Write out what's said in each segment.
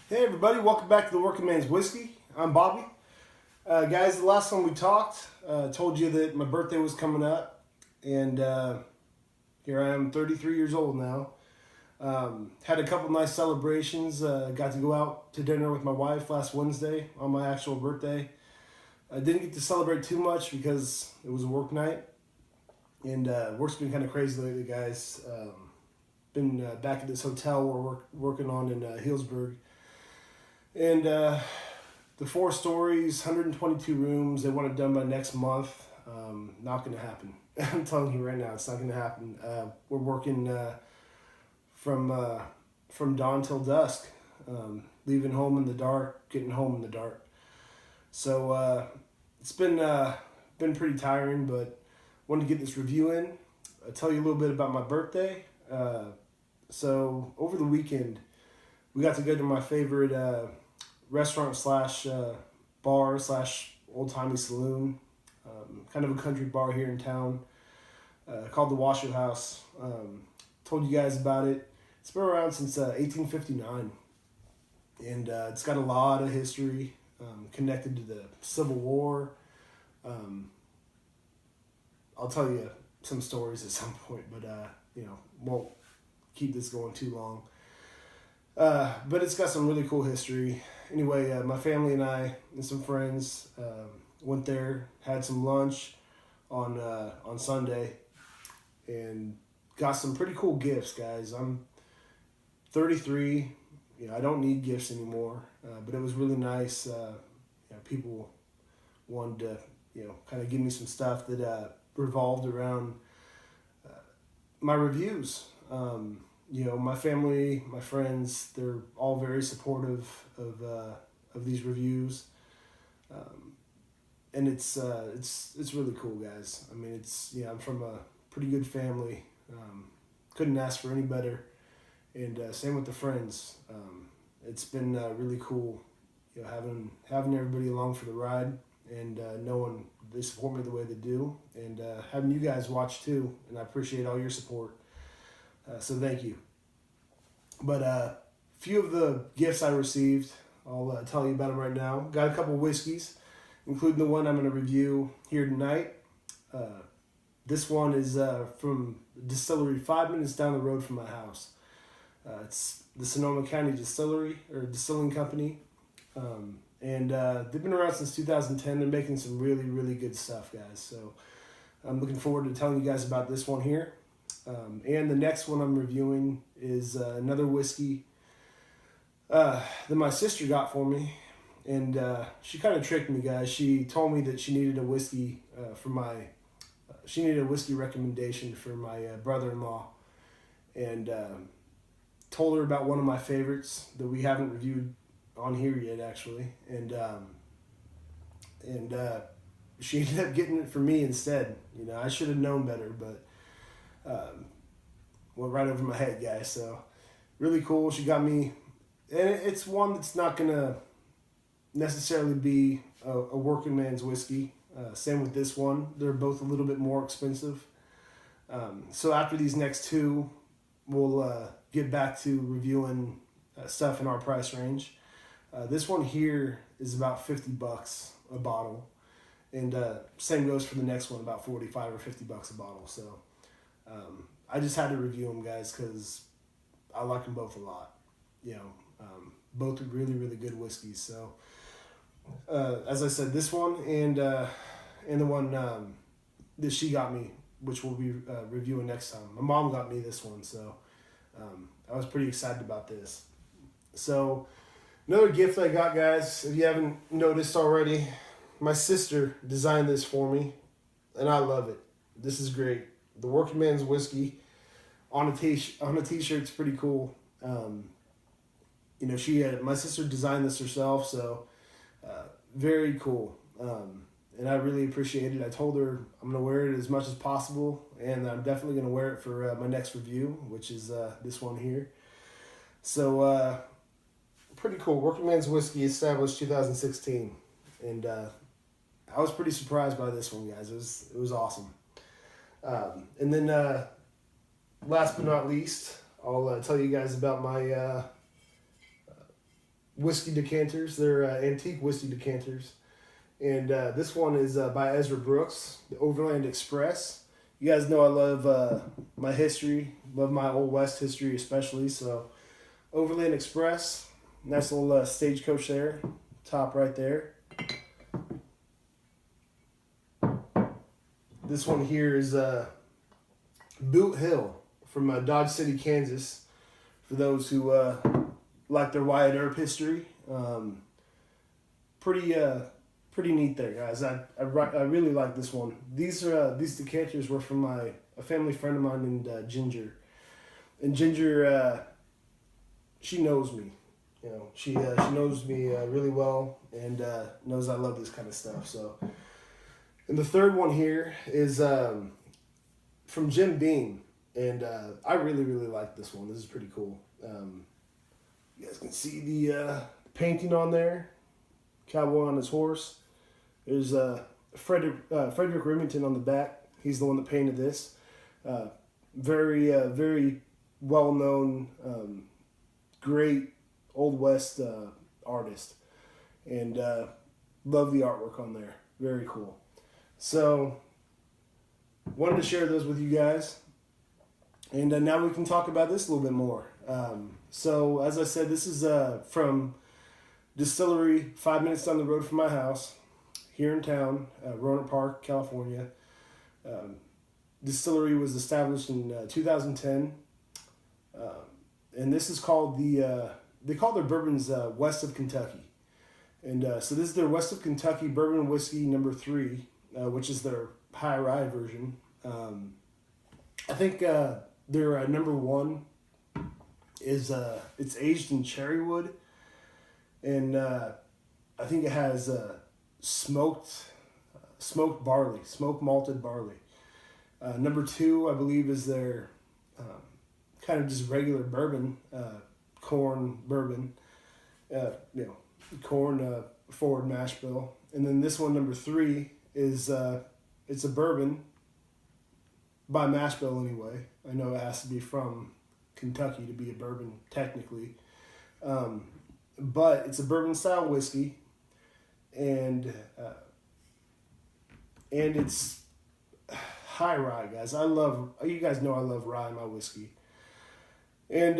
Hey everybody, welcome back to the Working Man's Whiskey. I'm Bobby. Guys, the last time we talked, told you that my birthday was coming up, and here I am, 33 years old now. Had a couple nice celebrations, got to go out to dinner with my wife last Wednesday on my actual birthday. I didn't get to celebrate too much because it was a work night, and work's been kind of crazy lately, guys. Been back at this hotel we're working on in Healdsburg. And the 4 stories, 122 rooms, they want it done by next month. Not going to happen. I'm telling you right now, it's not going to happen. We're working from dawn till dusk, leaving home in the dark, getting home in the dark. So it's been pretty tiring, but wanted to get this review in. I'll tell you a little bit about my birthday. So over the weekend, we got to go to my favorite restaurant slash bar slash old timey saloon, kind of a country bar here in town, called the Washoe House. Told you guys about it. It's been around since 1859, and it's got a lot of history connected to the Civil War. I'll tell you some stories at some point, but won't keep this going too long. But it's got some really cool history. Anyway, my family and I and some friends went there, had some lunch on Sunday, and got some pretty cool gifts, guys. I'm 33. I don't need gifts anymore, but it was really nice. People wanted to, kind of give me some stuff that revolved around my reviews. My family, my friends, they're all very supportive of these reviews, and it's really cool, guys. I mean, I'm from a pretty good family. Couldn't ask for any better, and same with the friends. It's been really cool, having everybody along for the ride, and knowing they support me the way they do, and having you guys watch too. And I appreciate all your support. So thank you. But a few of the gifts I received, I'll tell you about them right now. Got a couple whiskeys, including the one I'm going to review here tonight. This one is from a distillery 5 minutes down the road from my house. It's the Sonoma County Distillery, or Distilling Company. And they've been around since 2010. They're making some really, really good stuff, guys. So I'm looking forward to telling you guys about this one here. And the next one I'm reviewing is another whiskey that my sister got for me. And she kind of tricked me, guys. She told me that she needed a whiskey she needed a whiskey recommendation for my brother-in-law. And told her about one of my favorites that we haven't reviewed on here yet, actually. And she ended up getting it for me instead. I should have known better, but went right over my head, guys. So really cool. She got me, and it's one that's not gonna necessarily be a working man's whiskey. Same with this one. They're both a little bit more expensive. So after these next two, we'll get back to reviewing stuff in our price range. This one here is about $50 a bottle, and same goes for the next one, about $45 or $50 a bottle. So I just had to review them, guys, because I like them both a lot. Both are really, really good whiskeys. So as I said, this one and the one that she got me, which we'll be reviewing next time. My mom got me this one, so I was pretty excited about this. So another gift I got, guys, if you haven't noticed already, my sister designed this for me, and I love it. This is great. The Working Man's Whiskey on a t-shirt. It's pretty cool. My sister designed this herself, so very cool. And I really appreciate it. I told her I'm gonna wear it as much as possible, and I'm definitely gonna wear it for my next review, which is this one here. So pretty cool. Working Man's Whiskey, established 2016, and I was pretty surprised by this one, guys. It was awesome. And then last but not least, I'll tell you guys about my whiskey decanters. They're antique whiskey decanters. And this one is by Ezra Brooks, the Overland Express. You guys know I love my history, love my Old West history especially. So Overland Express, nice little stagecoach there, top right there. This one here is Boot Hill from Dodge City, Kansas. For those who like their Wyatt Earp history, pretty neat there, guys. I really like this one. These decanters were from a family friend of mine named Ginger, and Ginger, she knows me. You know, she knows me really well and knows I love this kind of stuff. So, and the third one here is from Jim Beam, and I really like this one. This is pretty cool. You guys can see the painting on there, cowboy on his horse. There's Frederick Remington on the back. He's the one that painted this. Very well known, great Old West artist, and love the artwork on there. Very cool. So wanted to share those with you guys, and now we can talk about this a little bit more. So as I said, this is from distillery 5 minutes down the road from my house here in town, Roanoke Park, California. Distillery was established in 2010, and this is called they call their bourbons West of Kentucky. And so this is their West of Kentucky Bourbon Whiskey No.3, which is their high rye version. I think their No.1 is it's aged in cherry wood, and I think it has smoked barley, smoked malted barley. No.2, I believe, is their kind of just regular bourbon, corn bourbon, corn forward mash bill. And then this one, No.3, is it's a bourbon by mash bill anyway. I know it has to be from Kentucky to be a bourbon technically, but it's a bourbon style whiskey, and it's high rye, guys. You guys know I love rye in my whiskey, and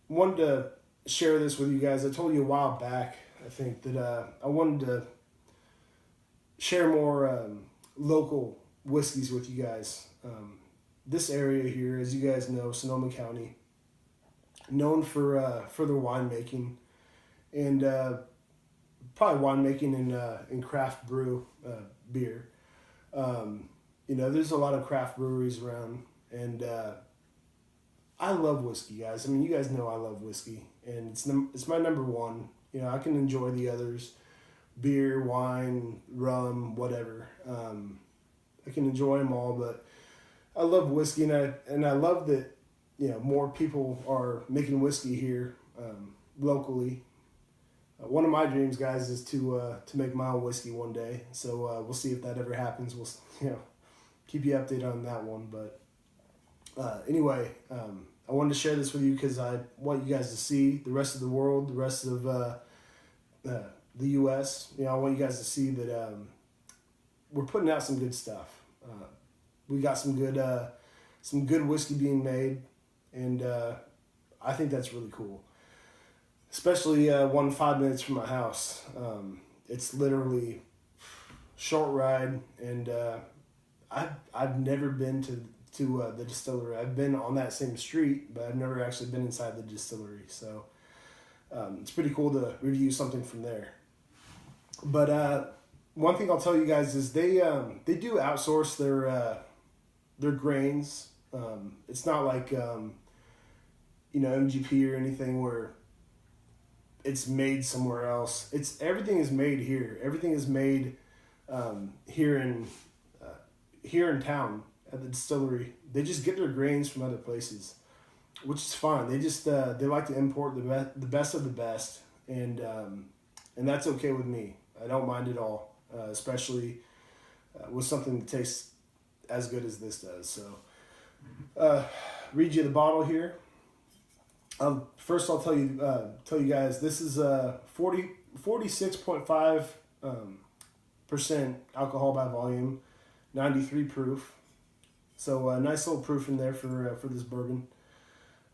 wanted to share this with you guys. I told you a while back, I think, that I wanted to share more local whiskeys with you guys. This area here, as you guys know, Sonoma County, known for their winemaking, and probably winemaking in craft brew beer. There's a lot of craft breweries around, and I love whiskey, guys. I mean, you guys know I love whiskey, and it's my number one. I can enjoy the others, beer, wine, rum, whatever. I can enjoy them all, but I love whiskey, and I love that more people are making whiskey here locally. One of my dreams, guys, is to make my own whiskey one day. So we'll see if that ever happens. We'll keep you updated on that one. But anyway, I wanted to share this with you because I want you guys to see the rest of the world, the rest of the U.S. I want you guys to see that we're putting out some good stuff. We got some good whiskey being made, and I think that's really cool. Especially 5 minutes from my house. It's literally short ride, and I've never been to the distillery. I've been on that same street, but I've never actually been inside the distillery. So it's pretty cool to review something from there. But one thing I'll tell you guys is they do outsource their grains. It's not like MGP or anything where it's made somewhere else. Everything is made here. Everything is made here in town at the distillery. They just get their grains from other places, which is fine. They just they like to import the best of the best, and that's okay with me. I don't mind at all, especially with something that tastes as good as this does. So, read you the bottle here. First, I'll tell you guys this is 46.5 percent alcohol by volume, 93 proof. So a nice little proof in there for this bourbon.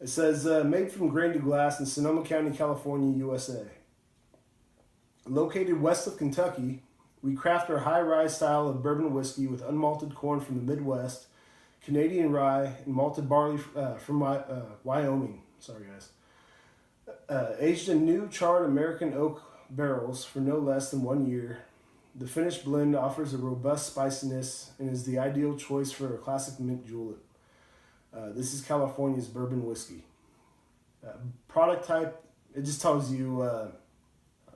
It says made from grain to glass in Sonoma County, California, USA. Located west of Kentucky, we craft our high-rye style of bourbon whiskey with unmalted corn from the Midwest, Canadian rye, and malted barley from Wyoming. Sorry, guys. Aged in new charred American oak barrels for no less than 1 year, the finished blend offers a robust spiciness and is the ideal choice for a classic mint julep. This is California's bourbon whiskey. Product type, it just tells you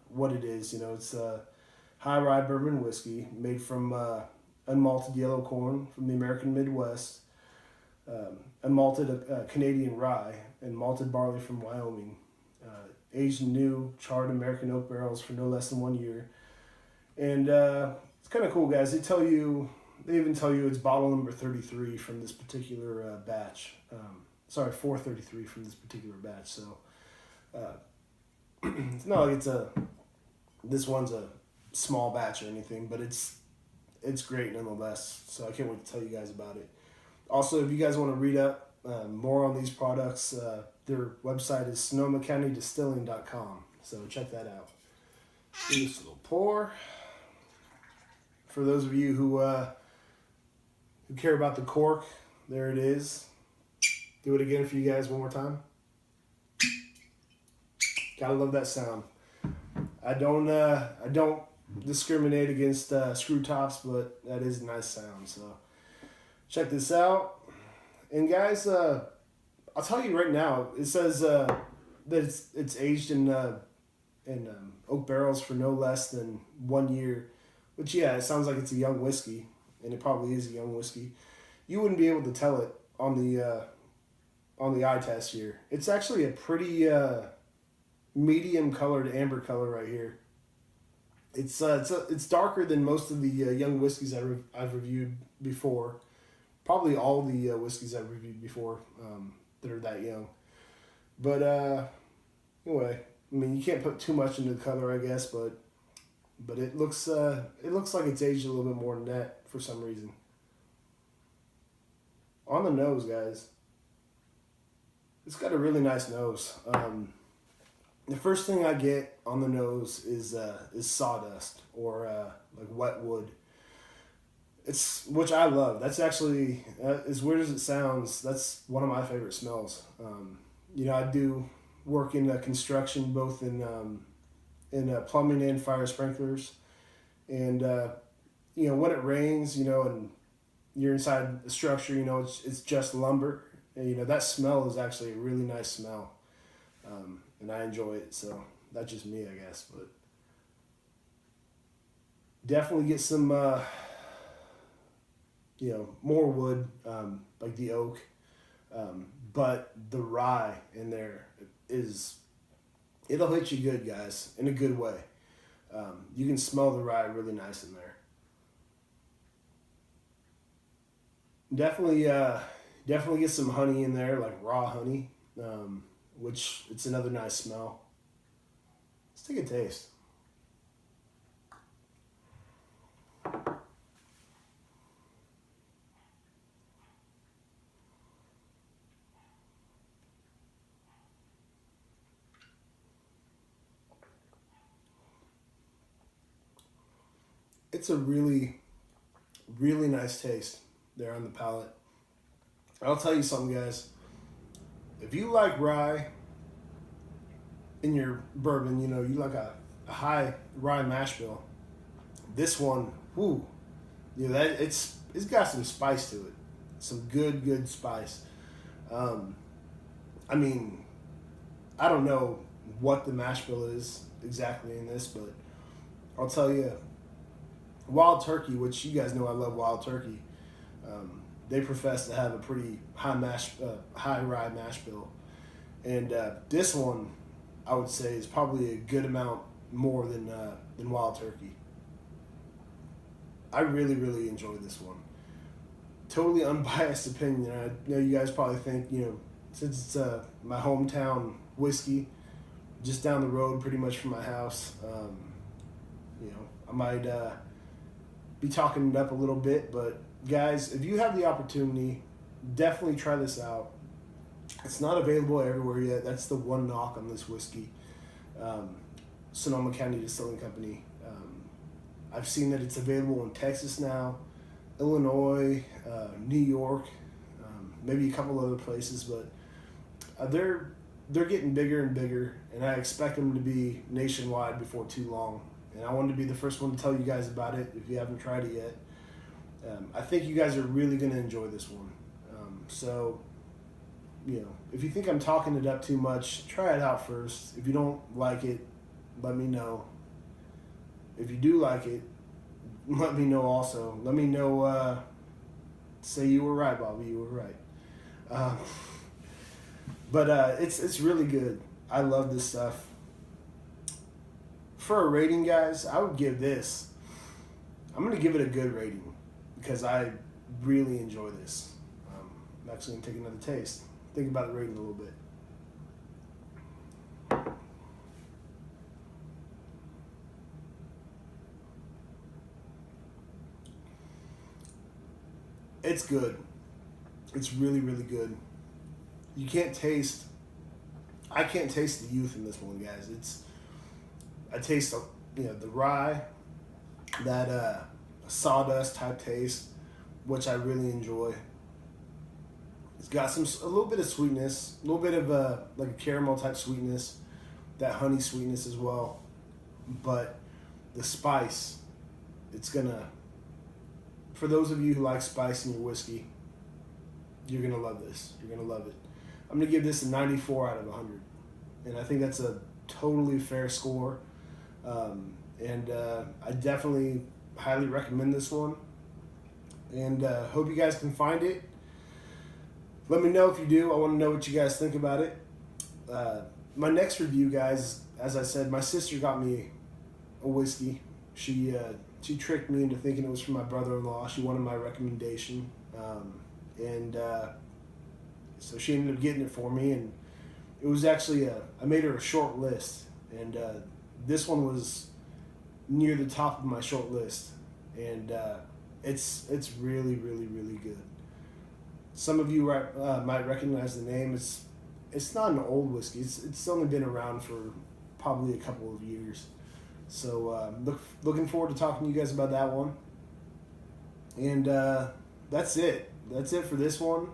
what it is. You know, it's high rye bourbon whiskey made from unmalted yellow corn from the American Midwest, unmalted Canadian rye, and malted barley from Wyoming. Aged in new charred American oak barrels for no less than 1 year. And it's kind of cool, guys. They even tell you it's bottle number 33 from this particular batch. 433 from this particular batch. So it's not like this one's a small batch or anything, but it's great nonetheless. So I can't wait to tell you guys about it. Also, if you guys want to read up more on these products, their website is SonomaCountyDistilling.com. So check that out. Do this little pour. For those of you who care about the cork, there it is. Do it again for you guys one more time. Gotta love that sound. I don't discriminate against screw tops, but that is a nice sound. So check this out. And guys, I'll tell you right now. It says that it's aged in oak barrels for no less than 1 year. Which, yeah, it sounds like it's a young whiskey, and it probably is a young whiskey. You wouldn't be able to tell it on the eye test here. It's actually a pretty medium colored amber color right here. It's darker than most of the young whiskeys I've reviewed before. Probably all the whiskeys I've reviewed before that are that young. But anyway, I mean, you can't put too much into the color, I guess, but it looks like it's aged a little bit more than that for some reason. On the nose, guys, it's got a really nice nose. The first thing I get on the nose is sawdust or like wet wood. Which I love. That's actually as weird as it sounds. That's one of my favorite smells. I do work in construction, both in plumbing and fire sprinklers, and when it rains, and you're inside the structure, it's just lumber, and that smell is actually a really nice smell, and I enjoy it. So that's just me, I guess, but definitely get some more wood, like the oak, but the rye in there it'll hit you good, guys, in a good way. You can smell the rye really nice in there. Definitely get some honey in there, like raw honey, which it's another nice smell. Let's take a taste. It's a really, really nice taste there on the palate. I'll tell you something, guys. If you like rye in your bourbon, you like a high rye mash bill, this one, that it's got some spice to it, some good spice. I mean, I don't know what the mash bill is exactly in this, but I'll tell you. Wild Turkey, which you guys know I love Wild Turkey, they profess to have a pretty high rye mash bill, and this one I would say is probably a good amount more than Wild Turkey. I really, really enjoy this one. Totally unbiased opinion. I know you guys probably think since it's my hometown whiskey, just down the road pretty much from my house. I might be talking it up a little bit, but guys, if you have the opportunity, definitely try this out. It's not available everywhere yet. That's the one knock on this whiskey. Sonoma County Distilling Company. I've seen that it's available in Texas now, Illinois, New York, maybe a couple other places, but they're getting bigger and bigger, and I expect them to be nationwide before too long. And I wanted to be the first one to tell you guys about it if you haven't tried it yet. I think you guys are really going to enjoy this one. So, if you think I'm talking it up too much, try it out first. If you don't like it, let me know. If you do like it, let me know also. Let me know, say you were right, Bobby, you were right. But it's really good. I love this stuff. For a rating, guys, I would give this. I'm going to give it a good rating because I really enjoy this. I'm actually going to take another taste. Think about the rating a little bit. It's good. It's really, really good. You can't taste. I can't taste the youth in this one, guys. I taste, the rye, that sawdust type taste, which I really enjoy. It's got a little bit of sweetness, a little bit of like a caramel type sweetness, that honey sweetness as well. But the spice, it's gonna. For those of you who like spice in your whiskey, you're gonna love this. You're gonna love it. I'm gonna give this a 94 out of 100, and I think that's a totally fair score. I definitely highly recommend this one, and hope you guys can find it. Let me know if you do. I want to know what you guys think about it. My next review, guys, as I said, my sister got me a whiskey. She tricked me into thinking it was from my brother-in-law. She wanted my recommendation, so she ended up getting it for me, and it was actually I made her a short list, and this one was near the top of my short list, and it's really, really, really good. Some of you might recognize the name. It's not an old whiskey. It's only been around for probably a couple of years. So looking forward to talking to you guys about that one. And that's it. That's it for this one.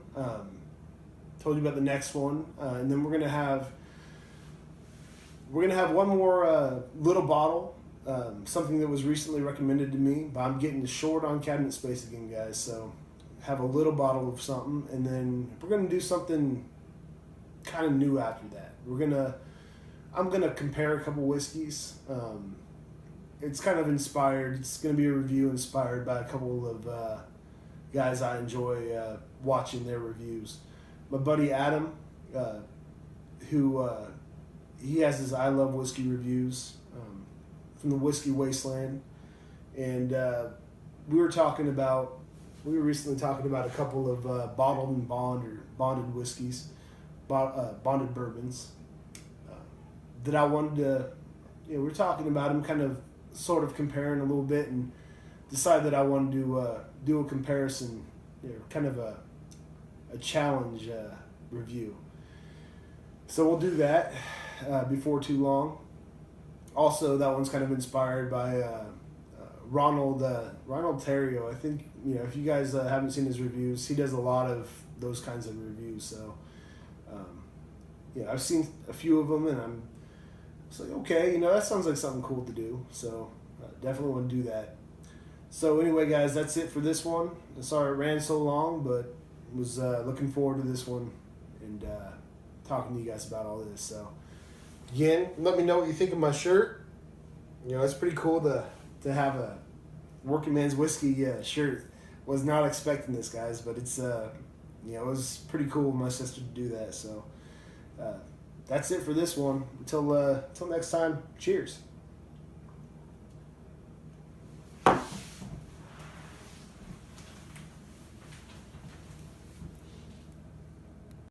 Told you about the next one, and then we're gonna have one more little bottle, something that was recently recommended to me. But I'm getting short on cabinet space again, guys. So have a little bottle of something, and then we're gonna do something kind of new after that. I'm gonna compare a couple whiskeys. It's kind of inspired. It's gonna be a review inspired by a couple of guys I enjoy watching their reviews. My buddy Adam, who he has his I Love Whiskey reviews from the Whiskey Wasteland, and we were recently talking about a couple of bottled and bonded whiskeys, bonded bourbons that I wanted to. We were talking about them, kind of, sort of comparing a little bit, and decided that I wanted to do a comparison, kind of a challenge review. So we'll do that before too long. Also, that one's kind of inspired by Ronald Terrio. I think, if you guys haven't seen his reviews, he does a lot of those kinds of reviews. So, I've seen a few of them, and I'm just like, okay, that sounds like something cool to do. So, definitely want to do that. So anyway, guys, that's it for this one. Sorry it ran so long, but was looking forward to this one and talking to you guys about all this. So again, let me know what you think of my shirt. It's pretty cool to have a Working Man's Whiskey shirt. Was not expecting this, guys, but it's it was pretty cool of my sister to do that. So that's it for this one. Until next time, cheers.